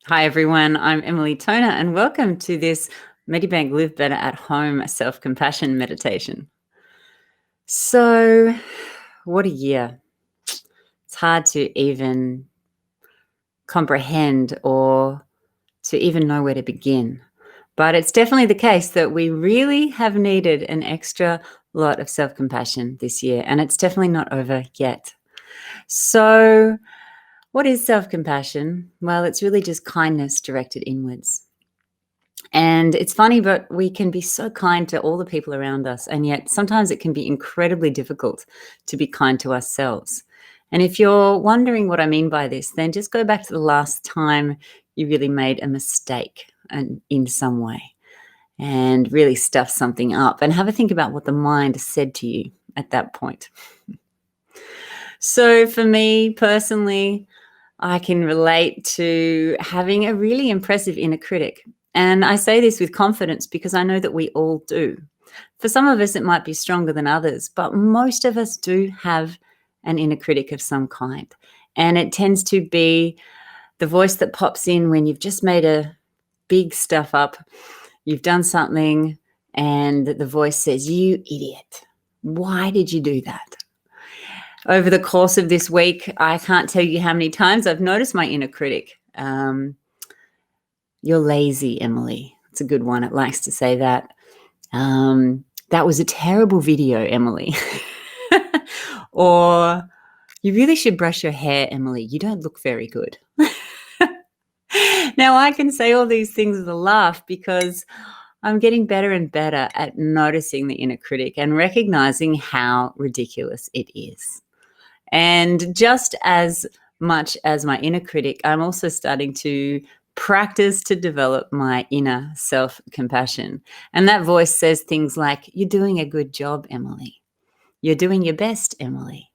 Hi, everyone. I'm Emily Toner, and welcome to this Medibank Live Better at Home self compassion meditation. So, what a year! It's hard to even comprehend or to even know where to begin. But it's definitely the case that we really have needed an extra lot of self compassion this year, and it's definitely not over yet. So, what is self compassion? Well, it's really just kindness directed inwards. And it's funny, but we can be so kind to all the people around us, and yet sometimes it can be incredibly difficult to be kind to ourselves. And if you're wondering what I mean by this, then just go back to the last time you really made a mistake in some way and really stuffed something up, and have a think about what the mind said to you at that point. So, for me personally, I can relate to having a really impressive inner critic. And I say this with confidence because I know that we all do. For some of us, it might be stronger than others, but most of us do have an inner critic of some kind. And it tends to be the voice that pops in when you've just made a big stuff up, you've done something, and the voice says, "You idiot. Why did you do that?" Over the course of this week, I can't tell you how many times I've noticed my inner critic. You're lazy, Emily. It's a good one. It likes to say that. That was a terrible video, Emily. Or you really should brush your hair, Emily. You don't look very good. Now, I can say all these things with a laugh because I'm getting better and better at noticing the inner critic and recognizing how ridiculous it is. And just as much as my inner critic, I'm also starting to practice to develop my inner self-compassion. And that voice says things like, "You're doing a good job, Emily. You're doing your best, Emily.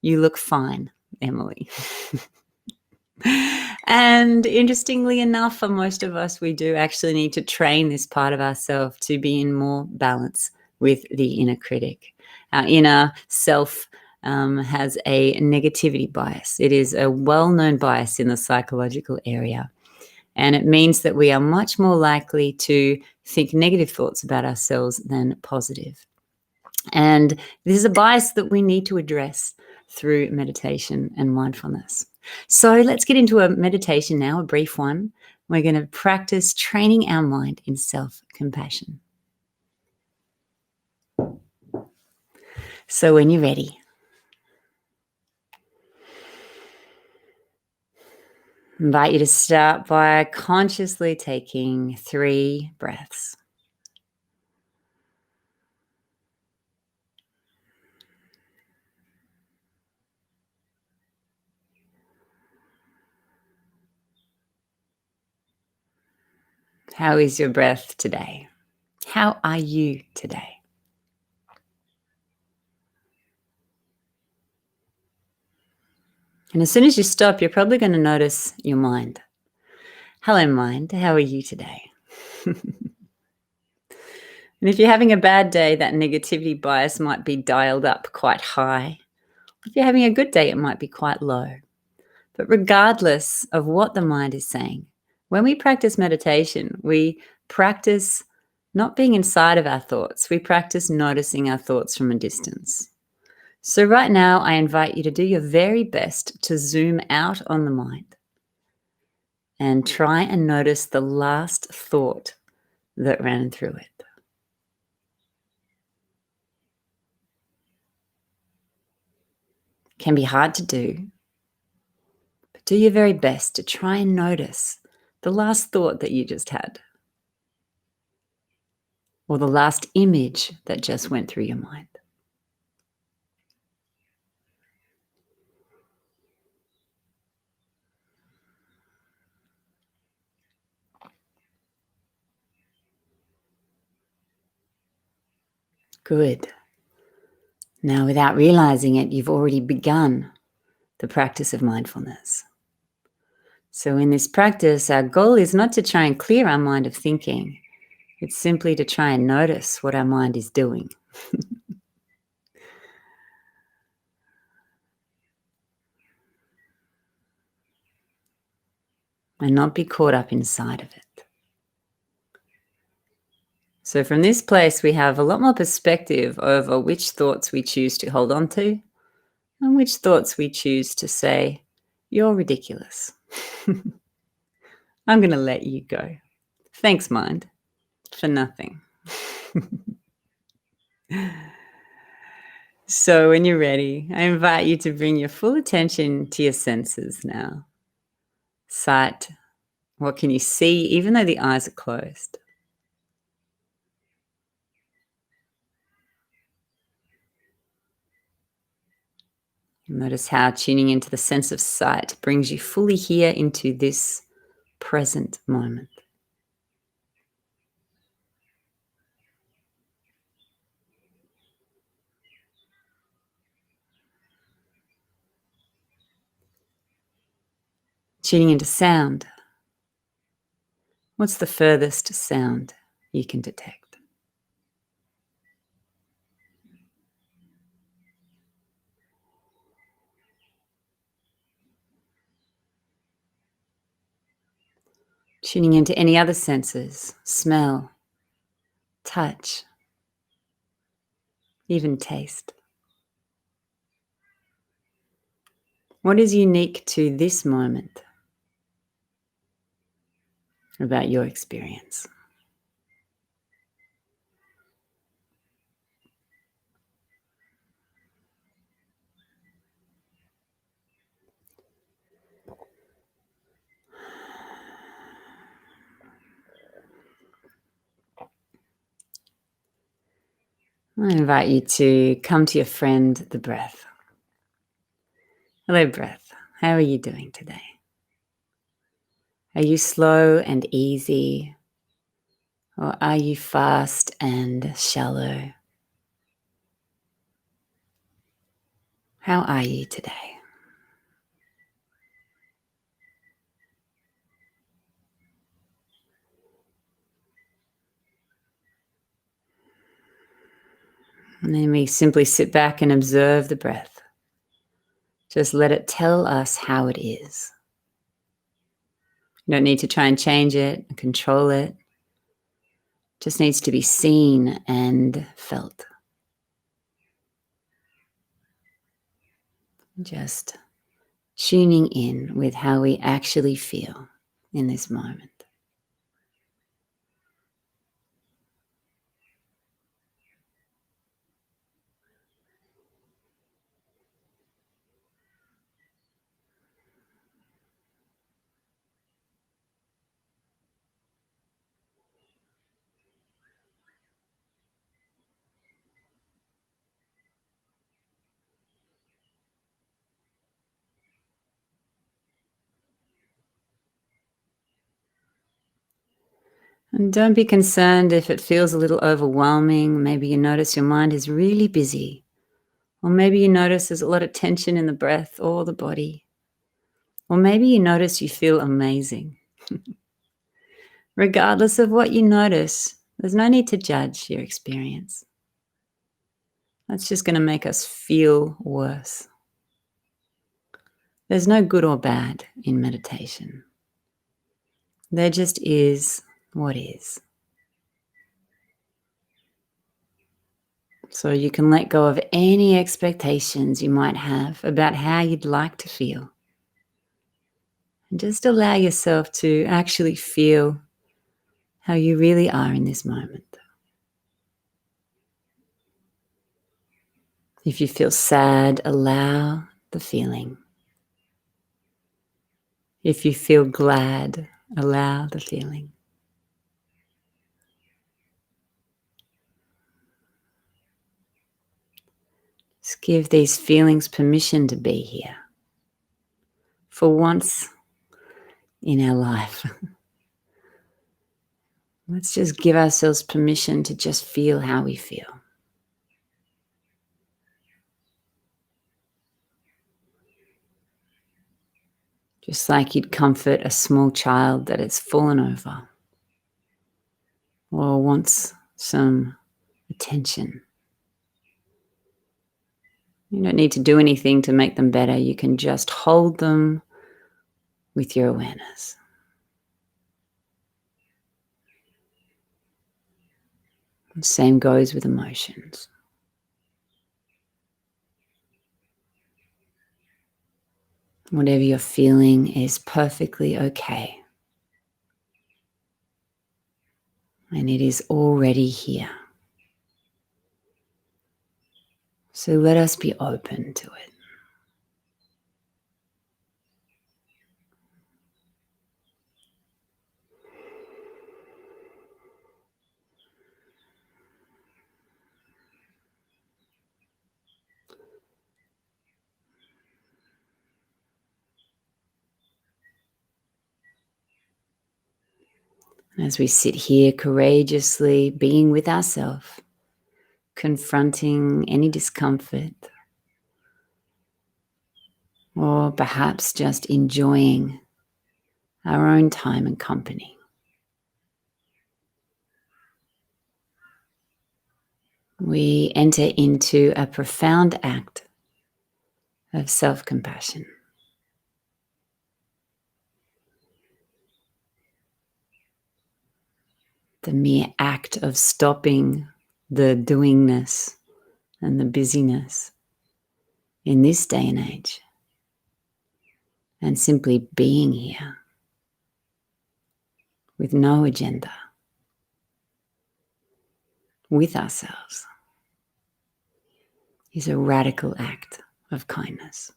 You look fine, Emily." And interestingly enough, for most of us, we do actually need to train this part of ourselves to be in more balance with the inner critic. Our inner self has a negativity bias. It is a well-known bias in the psychological area. And it means that we are much more likely to think negative thoughts about ourselves than positive. And this is a bias that we need to address through meditation and mindfulness. So let's get into a meditation now, a brief one. We're going to practice training our mind in self-compassion. So when you're ready, I invite you to start by consciously taking 3 breaths. How is your breath today? How are you today? And as soon as you stop, you're probably going to notice your mind. Hello, mind. How are you today? And if you're having a bad day, that negativity bias might be dialed up quite high. If you're having a good day, it might be quite low. But regardless of what the mind is saying, when we practice meditation, we practice not being inside of our thoughts. We practice noticing our thoughts from a distance. So right now, I invite you to do your very best to zoom out on the mind and try and notice the last thought that ran through it. It can be hard to do, but do your very best to try and notice the last thought that you just had, or the last image that just went through your mind. Good. Now, without realizing it, you've already begun the practice of mindfulness. So in this practice, our goal is not to try and clear our mind of thinking. It's simply to try and notice what our mind is doing. and not be caught up inside of it. So from this place, we have a lot more perspective over which thoughts we choose to hold on to and which thoughts we choose to say, "You're ridiculous. I'm going to let you go. Thanks, mind, for nothing." So when you're ready, I invite you to bring your full attention to your senses now. Sight, what can you see even though the eyes are closed? Notice how tuning into the sense of sight brings you fully here into this present moment. Tuning into sound. What's the furthest sound you can detect? Tuning into any other senses, smell, touch, even taste. What is unique to this moment about your experience? I invite you to come to your friend, the breath. Hello, breath. How are you doing today? Are you slow and easy? Or are you fast and shallow? How are you today? And then we simply sit back and observe the breath. Just let it tell us how it is. You don't need to try and change it, control it. It just needs to be seen and felt. Just tuning in with how we actually feel in this moment. And don't be concerned if it feels a little overwhelming. Maybe you notice your mind is really busy. Or maybe you notice there's a lot of tension in the breath or the body. Or maybe you notice you feel amazing. Regardless of what you notice, there's no need to judge your experience. That's just going to make us feel worse. There's no good or bad in meditation. There just is what is. So you can let go of any expectations you might have about how you'd like to feel. And just allow yourself to actually feel how you really are in this moment. If you feel sad, allow the feeling. If you feel glad, allow the feeling. Just give these feelings permission to be here for once in our life. Let's just give ourselves permission to just feel how we feel. Just like you'd comfort a small child that has fallen over or wants some attention. You don't need to do anything to make them better. You can just hold them with your awareness. Same goes with emotions. Whatever you're feeling is perfectly okay. And it is already here. So let us be open to it. As we sit here courageously being with ourselves, confronting any discomfort, or perhaps just enjoying our own time and company, we enter into a profound act of self-compassion. The mere act of stopping the doingness and the busyness in this day and age and simply being here with no agenda, with ourselves, is a radical act of kindness.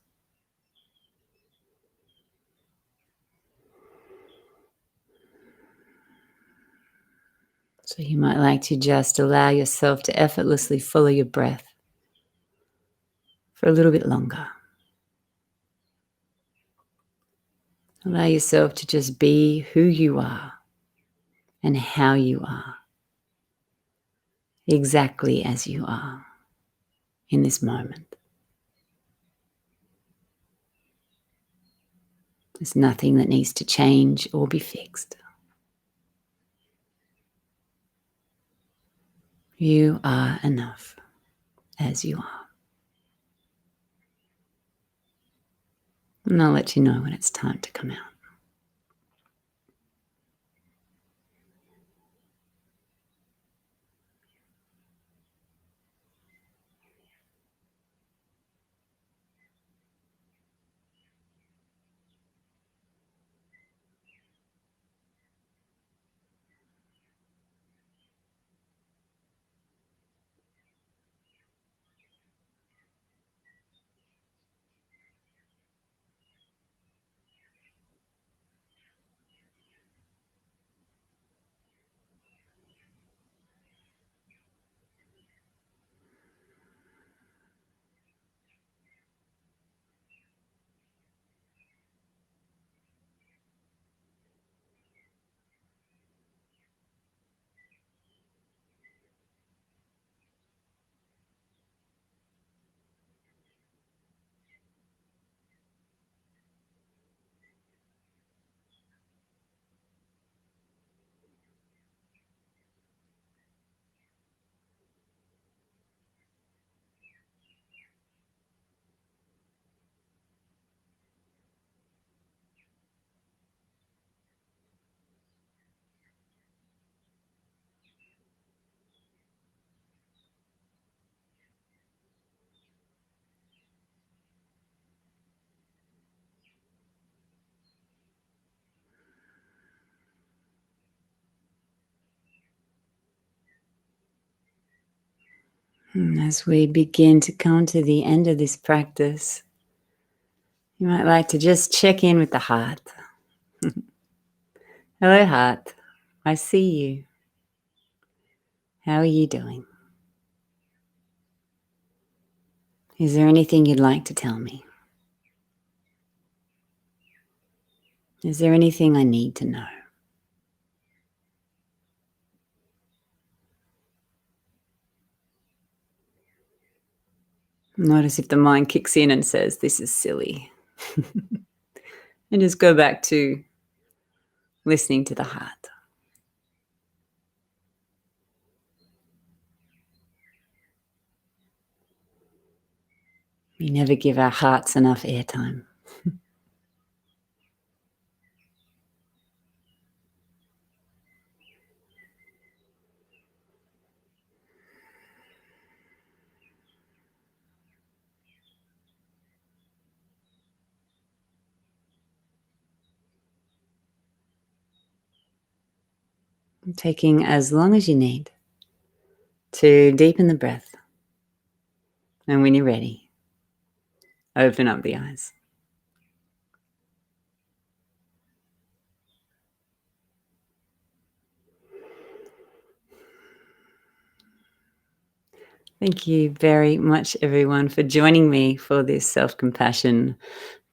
So you might like to just allow yourself to effortlessly follow your breath for a little bit longer. Allow yourself to just be who you are and how you are, exactly as you are in this moment. There's nothing that needs to change or be fixed. You are enough as you are. And I'll let you know when it's time to come out. And as we begin to come to the end of this practice, you might like to just check in with the heart. Hello, heart. I see you. How are you doing? Is there anything you'd like to tell me? Is there anything I need to know? Notice if the mind kicks in and says, this is silly. And just go back to listening to the heart. We never give our hearts enough airtime. Taking as long as you need to deepen the breath. And when you're ready, open up the eyes. Thank you very much, everyone, for joining me for this self-compassion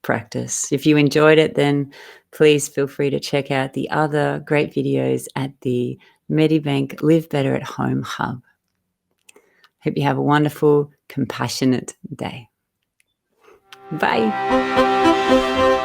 practice. If you enjoyed it, then please feel free to check out the other great videos at the Medibank Live Better at Home Hub. Hope you have a wonderful, compassionate day. Bye.